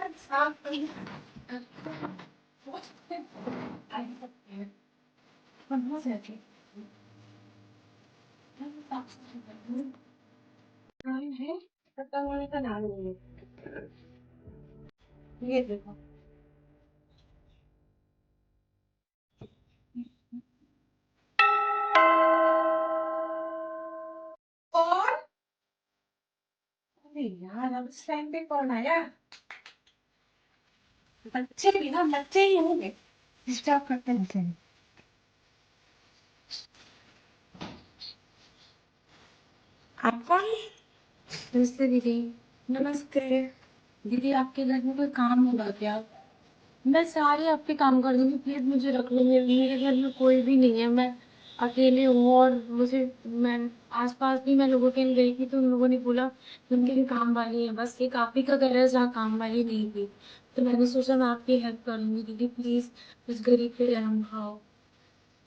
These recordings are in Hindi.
ये देखो। और अरे यार, अब इस टाइम पे कौन आया? बच्चे भी ना, बच्चे ही होंगे, डिस्टर्ब करते रहते हैं। आप कौन? नमस्ते दीदी। नमस्ते दीदी, आपके घर में कोई काम होगा क्या? मैं सारे आपके काम कर दूंगी, प्लीज मुझे रख लो। मेरे घर में कोई भी नहीं है, मैं अकेले हूँ। और मुझे मैं आसपास भी मैं लोगों के यहाँ गई थी तो उन लोगों ने बोला कि उनके भी काम वाली है, बस एक आप ही का घर है जहाँ काम वाली नहीं थी। तो मैंने सोचा मैं आपकी हेल्प करूंगी दीदी, प्लीज इस गरीब पे रहम खाओ।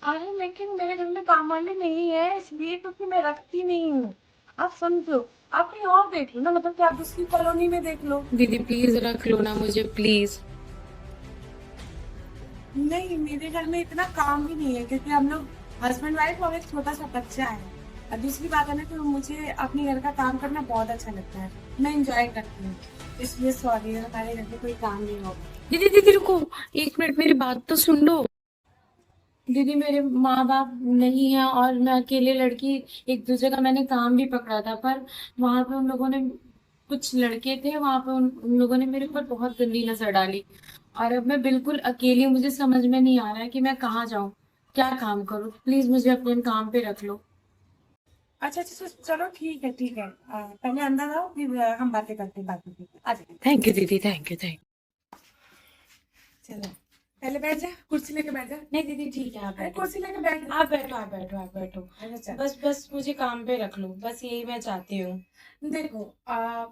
अरे लेकिन मेरे घर में काम वाली नहीं है, इसलिए क्योंकि मैं रखती नहीं हूँ। आप समझो, आप कहीं और देख लो ना, मतलब कि आप दूसरी कॉलोनी में देख लो। दीदी प्लीज रख लो ना मुझे, प्लीज। नहीं, मेरे घर में इतना काम भी नहीं है क्योंकि हम लोग हस्बैंड वाइफ और एक छोटा सा बच्चा है। और दूसरी बात है ना कि मुझे अपने घर का काम करना बहुत अच्छा लगता है, मैं इंजॉय करती हूँ। इसलिए सॉरी, हमारे घर में कोई काम नहीं होगा। दीदी दीदी रुको, एक मिनट मेरी बात तो सुन लो। दीदी, मेरे माँ बाप नहीं है और मैं अकेले लड़की, एक दूसरे का मैंने काम भी पकड़ा था, पर वहां पे उन लोगों ने, कुछ लड़के थे वहां पे, उन लोगों ने मेरे ऊपर बहुत गंदी नजर डाली। और अब मैं बिल्कुल अकेली हूँ, मुझे समझ में नहीं आ रहा है कि मैं कहाँ जाऊँ, क्या काम करूँ। प्लीज मुझे अपने काम पे रख लो। अच्छा अच्छा, चलो ठीक है ठीक है। पहले अंदर आओ, फिर हम बातें करते हैं, बातें करते हैं। आ जाओ। थैंक यू दीदी, थैंक यू थैंक। चलो, पहले बैठ जा, कुर्सी लेके बैठ जा। नहीं दीदी ठीक है, आप अरे बैठो। कुर्सी लेके बैठ। आप बैठो, आप बैठो, आप बैठो। अच्छा चल। बस बस मुझे काम पे रख लो, बस यही मैं चाहती हूँ। देखो,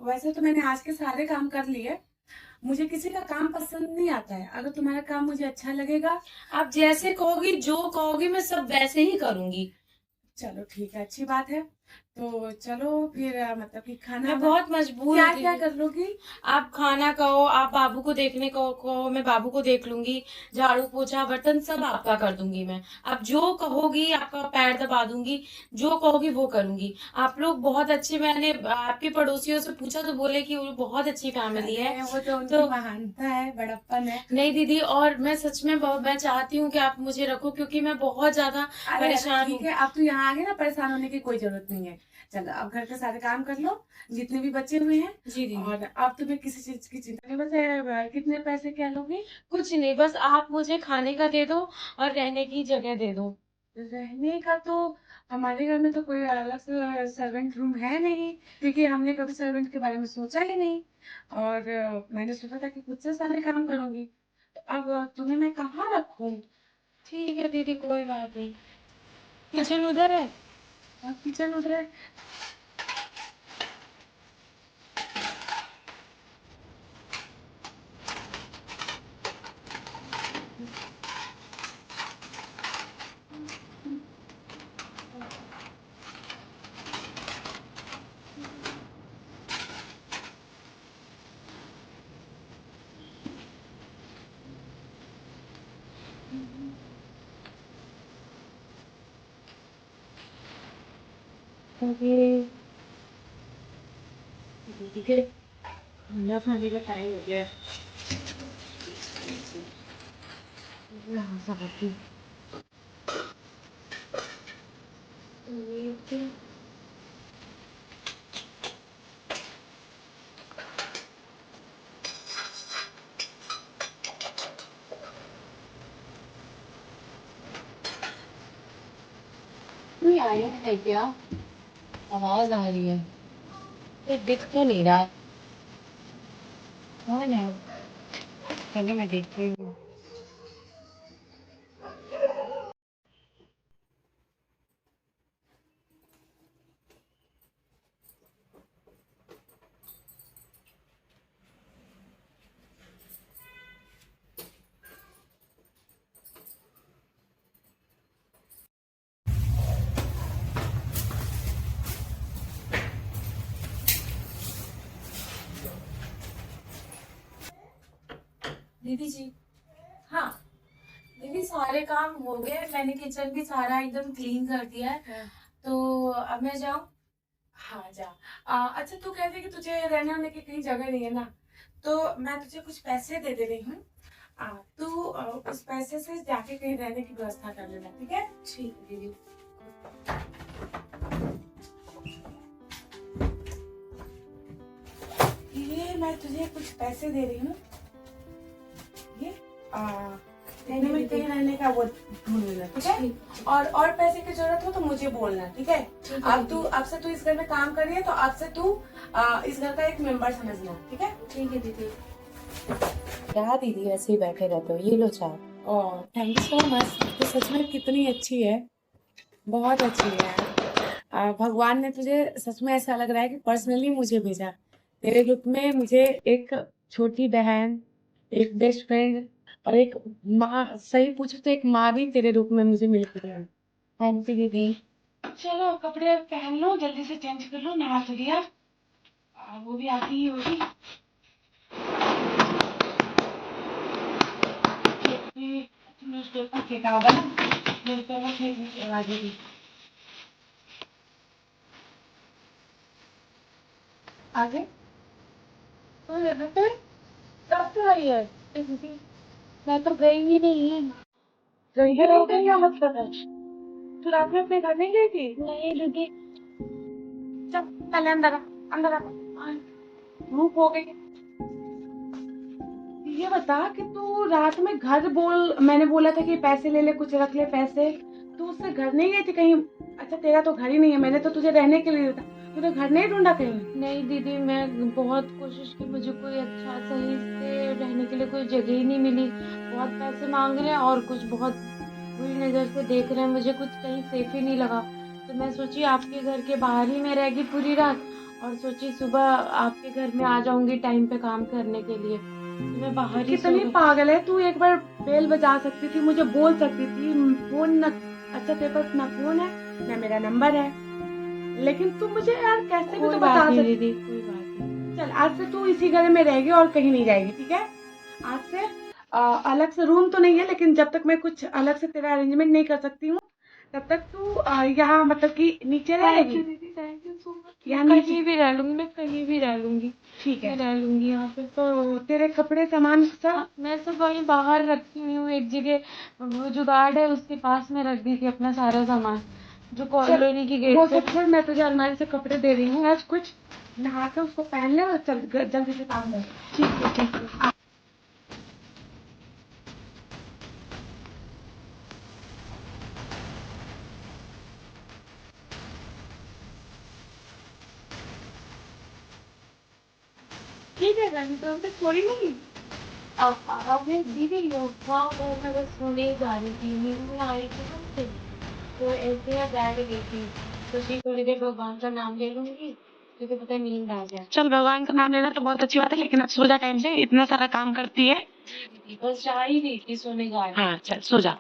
वैसे तो मैंने आज के सारे काम कर लिए। मुझे किसी का काम पसंद नहीं आता है, अगर तुम्हारा काम मुझे अच्छा लगेगा। आप जैसे कहोगी, जो कहोगी मैं सब वैसे ही करूंगी। चलो ठीक है, अच्छी बात है। तो चलो फिर, मतलब कि खाना मैं बहुत मजबूर क्या हूँ क्या दीदी। कर लोगी? आप खाना कहो, आप बाबू को देखने को कहो, मैं बाबू को देख लूंगी। झाड़ू पोछा बर्तन सब आपका कर दूंगी मैं। आप जो कहोगी आपका पैर दबा दूंगी, जो कहोगी वो करूंगी। आप लोग बहुत अच्छे, मैंने आपके पड़ोसियों से पूछा तो बोले कि वो बहुत अच्छी फैमिली है। अरे वो तो उनकी तो महानता है, बड़प्पन है। नहीं दीदी, और मैं सच में मैं चाहती हूँ कि आप मुझे रखो, क्योंकि मैं बहुत ज्यादा अरे अरे परेशान ठीक हूँ। है, अब तो यहाँ आगे ना, परेशान होने की कोई जरूरत नहीं है। चलो, अब घर के सारे काम कर लो, जितने भी बचे हुए हैं। जी दीदी। और अब तुम्हें किसी चीज की चिंता नहीं, बस कितने पैसे क्या लोगी? कुछ नहीं, बस आप मुझे खाने का दे दो और रहने की जगह दे दो। रहने का तो हमारे घर में तो कोई अलग से सर्वेंट रूम है नहीं, क्योंकि हमने कभी सर्वेंट के बारे में सोचा ही नहीं। और मैंने सोचा था कि खुद से सारे काम करूंगी। तो अब तुम्हें मैं कहाँ रखूं? ठीक है दीदी, कोई बात नहीं। किचन उधर है। किचन उधर है। ये दीदी के खाना खाने का टाइम हो गया है। यहाँ से आती हूँ। ये क्या? कोई आया है क्या? आवाज आ रही है, ये दिख तो नहीं रहा। कौन है? चलो मैं देखती हूँ। दीदी जी। हाँ दीदी, सारे काम हो गए, मैंने किचन भी सारा एकदम क्लीन कर दिया है। हाँ। तो अब मैं जाऊँ? हाँ जा। अच्छा तू कहती कि तुझे रहने होने की कहीं जगह नहीं है ना, तो मैं तुझे कुछ पैसे दे दे रही हूँ। तू उस पैसे से जाके कहीं रहने की व्यवस्था कर लेना, ठीक है? ठीक है दीदी। ये मैं तुझे कुछ पैसे दे रही हूँ। ये रहने में कहीं रहने का वो ढूंढ लेना, ठीक है? ठीक और पैसे की जरूरत हो तो मुझे बोलना, ठीक है? ठीक अब से तू इस घर में काम कर रही है, तो अब से तू इस घर का एक मेंबर समझना, ठीक है? ठीक है दीदी। क्या दीदी ऐसे ही बैठे रहते हो, ये लो चाय। Oh thank you so much. तो सच में कितनी अच्छी है, बहुत अच्छी है यार। भगवान ने तुझे सच में ऐसा लग रहा है कि पर्सनली मुझे भेजा। तेरे रूप में मुझे एक छोटी बहन, एक बेस्ट फ्रेंड और एक माँ, सही पूछो तो एक माँ भी तेरे रूप में मुझे मिल गई है। थैंक यू दीदी। चलो कपड़े पहन लो, जल्दी से चेंज कर लो, नहा तो लिया। वो भी आती ही होगी। न्यूज़पेपर फेंका होगा ना, न्यूज़पेपर फेंक आ जाएगी। आगे कब तो आई है? मैं तो गई ही नहीं। गई है तो क्या मतलब है? तू रात में अपने घर नहीं गई थी? नहीं दीदी। चल पहले अंदर आ, अंदर आ। धूप हो गई। ये बता कि तू रात में घर बोल, मैंने बोला था कि पैसे ले ले, कुछ रख ले पैसे, तू उससे घर नहीं गई थी कहीं? अच्छा तेरा तो घर ही नहीं है, मैंने तो तुझे रहने के लिए दिया था, तूने घर नहीं ढूंढा कहीं? नहीं दीदी, मैं बहुत कोशिश की, मुझे कोई अच्छा सही से रहने के लिए कोई जगह ही नहीं मिली। बहुत पैसे मांग रहे हैं और कुछ बहुत बुरी नज़र से देख रहे हैं, मुझे कुछ कहीं सेफ ही नहीं लगा। तो मैं सोची आपके घर के बाहर ही मैं रहेगी पूरी रात, और सोची सुबह आपके घर में आ जाऊंगी टाइम पे काम करने के लिए, तो मैं तू बाहर ही सो कितनी गई। पागल है, तू एक बार बेल बजा सकती थी, मुझे बोल सकती थी। फोन न, अच्छा तेरे पास ना फोन है ना मेरा नंबर है, लेकिन तू मुझे यार कैसे भी कोई तो बात बता नहीं सकती। दीदी, कोई बात नहीं। चल आज से तू इसी घर में रहेगी और कहीं नहीं जाएगी, ठीक है? आज से अलग से रूम तो नहीं है, लेकिन जब तक मैं कुछ अलग से तेरा अरेंजमेंट नहीं कर सकती हूँ, तब तक तू यहाँ मतलब कि नीचे थैंक रहेगी। यू दीदी, थैंक यू सो मच। यहाँ मैं नीचे, कहीं भी रह लूंगी, मैं कहीं भी रह लूंगी। ठीक मैं है? रह लूंगी यहाँ पे। तो तेरे कपड़े सामान सब, हाँ, मैं सब वहीं बाहर रखी हुई हूँ एक जगह। वो जो गार्ड है उसके पास में रख दी थी अपना सारा सामान, जो चल कॉलोनी की वो गेट पे। सब छोड़, मैं तुझे अलमारी से कपड़े दे रही हूँ, आज कुछ नहा के उसको पहन ले और चल जल्दी से काम कर। ठीक है, ठीक है। ठीक है गाड़ी तो अभी थोड़ी नहीं। अब मैं दीदी वहाँ वो मैं बस सोने ही जा रही थी, नींद में आ रही थी ना मुझे, तो ऐसे मैं बैठ गई थी। सोची थोड़ी देर भगवान का नाम ले लूंगी, क्योंकि पता है नींद आ जाए। चल भगवान का नाम लेना तो बहुत अच्छी बात है, लेकिन अब सो जा टाइम से, इतना सारा काम करती है। जी दीदी, बस जा ही रही थी, सोने जा रही हाँ चल सो जा।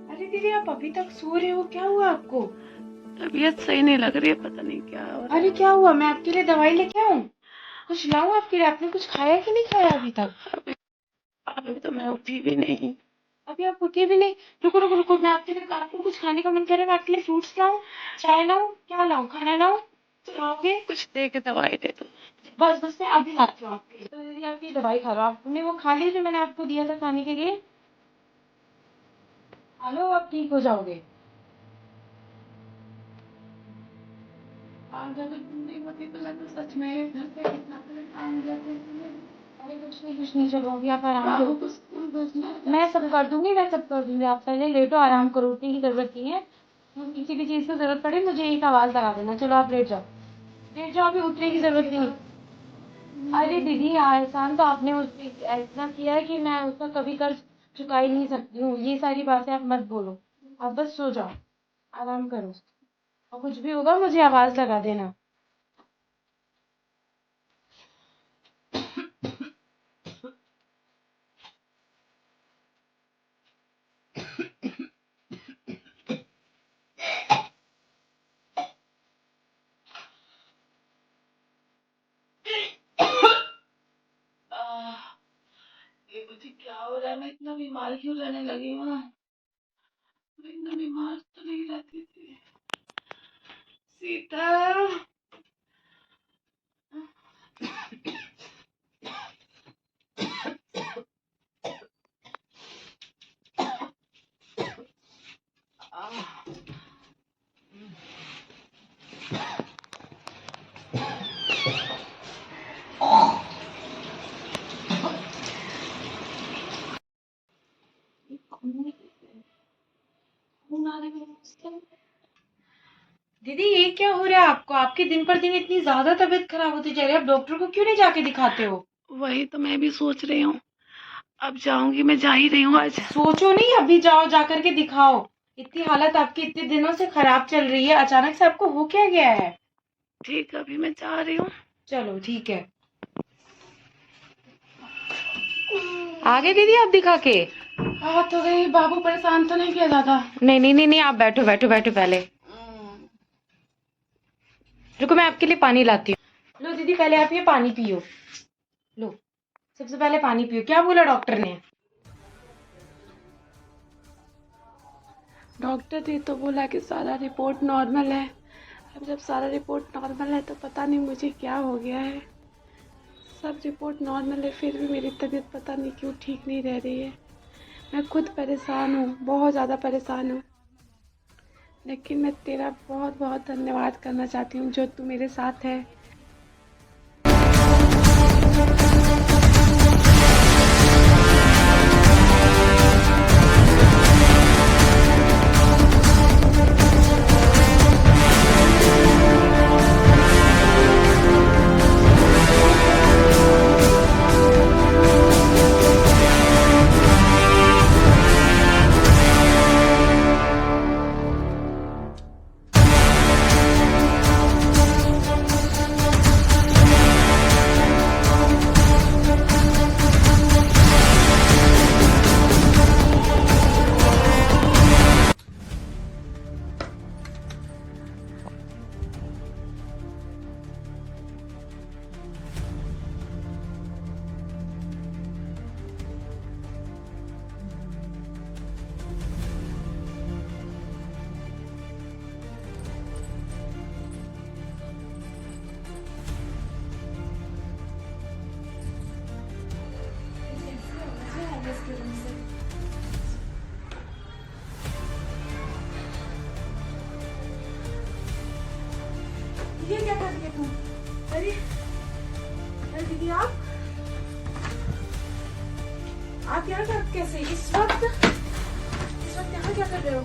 अरे दीदी आप अभी तक सो रहे हो, क्या हुआ आपको? तबीयत सही नहीं लग रही है, पता नहीं क्या हो रहा है। अरे क्या हुआ, मैं आपके लिए दवाई लेके आऊं? कुछ लाऊं आपके लिए? आपने कुछ खाया कि नहीं खाया अभी तक? अभी तो मैं उठी भी नहीं। अभी आप उठे भी नहीं? रुको रुको रुको, मैं आपके लिए, आपको कुछ खाने का मन करे मैं आपके लिए फ्रूट्स लाऊं, चाय लाऊं, क्या लाऊं, खाना लाऊं? खाओगे? कुछ दे के दवाई दे दो। बस बस मैं अभी लाती हूँ आपके लिए। तो दीदी आप ये दवाई खा लो, आपने वो खा ली जो मैंने आपको दिया था खाने के लिए? खा लो, आप ठीक हो जाओगे। आज अगर तुम नहीं होती तो मैं तो सच में घर पे कितना परेशान हो जाती। अरे कुछ नहीं, चलो अभी आप आराम बाबू करो। को स्कूल भेजना है। मैं सब कर दूंगी, मैं सब कर दूंगी, आप पहले लेटो, आराम करो, उठने की जरूरत नहीं है। किसी भी चीज की जरूरत पड़े मुझे एक आवाज लगा देना। चलो आप लेट जाओ, लेट जाओ, अभी उठने की जरूरत नहीं। अरे दीदी एहसान तो आपने मुझ पे इतना किया है कि मैं उसका कभी कर्ज चुका ही नहीं सकती हूँ, ये सारी बातें आप मत बोलो। आप बस सो जाओ, आराम करो, और कुछ भी होगा मुझे आवाज लगा देना। यार, मैं इतना बीमार क्यों रहने लगी हूँ? मैं इतना बीमार तो नहीं रहती थी। शीतल, दीदी ये क्या हो रहा है आपको? आपकी दिन पर दिन इतनी ज्यादा तबीयत खराब होती जा रही है, आप डॉक्टर को क्यों नहीं जाके दिखाते हो? वही तो मैं भी सोच रही हूँ। अब जाऊंगी, मैं जा ही रही हूँ आज। सोचो नहीं, अभी जाओ, जाकर के दिखाओ। इतनी हालत आपकी इतने दिनों से खराब चल रही है, अचानक से आपको हो क्या गया है? ठीक है, अभी मैं जा रही हूँ। चलो ठीक है। आ गए दीदी आप दिखा के? हाँ तो गई। बाबू परेशान तो नहीं किया ज्यादा? नहीं नहीं नहीं नहीं, आप बैठो बैठो बैठो पहले। रुको, मैं आपके लिए पानी लाती हूँ। लो दीदी, पहले आप ये पानी पियो। लो, सबसे पहले पानी पियो। क्या बोला डॉक्टर ने? डॉक्टर ने तो बोला कि सारा रिपोर्ट नॉर्मल है। अब जब सारा रिपोर्ट नॉर्मल है तो पता नहीं मुझे क्या हो गया है। सब रिपोर्ट नॉर्मल है, फिर भी मेरी तबीयत पता नहीं क्यों ठीक नहीं रह रही है। मैं खुद परेशान हूँ, बहुत ज़्यादा परेशान हूँ। लेकिन मैं तेरा बहुत बहुत धन्यवाद करना चाहती हूँ जो तू मेरे साथ है। ये क्या कर रही है तुम? अरे अरे दीदी, आप यहाँ कर कैसे इस वक्त यहाँ क्या कर रहे हो?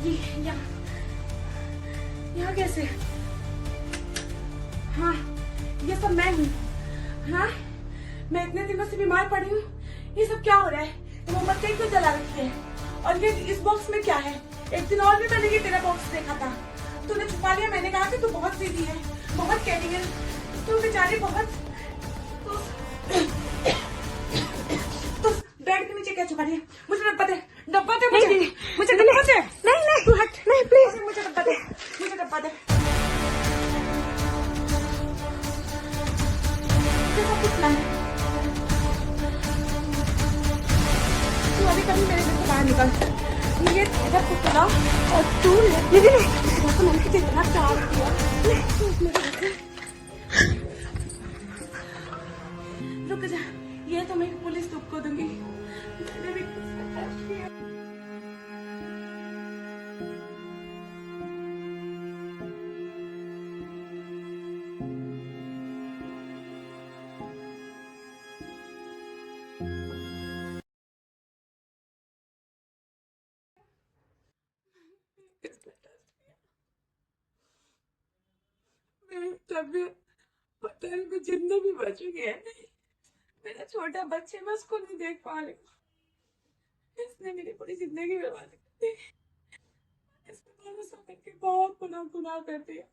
ये यहाँ कैसे? हाँ, ये सब मैं हूँ। हाँ, मैं इतने दिनों से बीमार पड़ी हूँ। ये सब क्या हो रहा है? मोमबत्ती क्यों जला रखी है? और ये इस बॉक्स में क्या है? एक दिन और भी मैंने ये तेरा बॉक्स देखा था, तूने छुपा लिया। मैंने कहा कि तू बहुत सीधी है, बहुत कैरिंग है, तू बेचारी बहुत। तू बेड के नीचे क्या छुपा लिया? मुझे डब्बा दे, डब्बा दे मुझे, मुझे डब्बा दे। नहीं नहीं, तू हट, नहीं प्लीज, मुझे डब्बा दे, मुझे डब्बा दे। तू अभी कभी मेरे घर से बाहर निकल। ये इधर पुतला और तू दीदी ने मैंने इतना प्यार किया। रुक जा, ये तो मैं पुलिस तुमको दूंगी। मैंने भी कुछ किया। मेरी तबीयत पता नहीं मैं जिंदा भी बचूंगी या नहीं। मेरा छोटा बच्चे, मैं उसको नहीं देख पा रही हूँ। इसने मेरी पूरी जिंदगी बर्बाद कर दी। इसने भरोसा करके बहुत गुनाह कर दिया।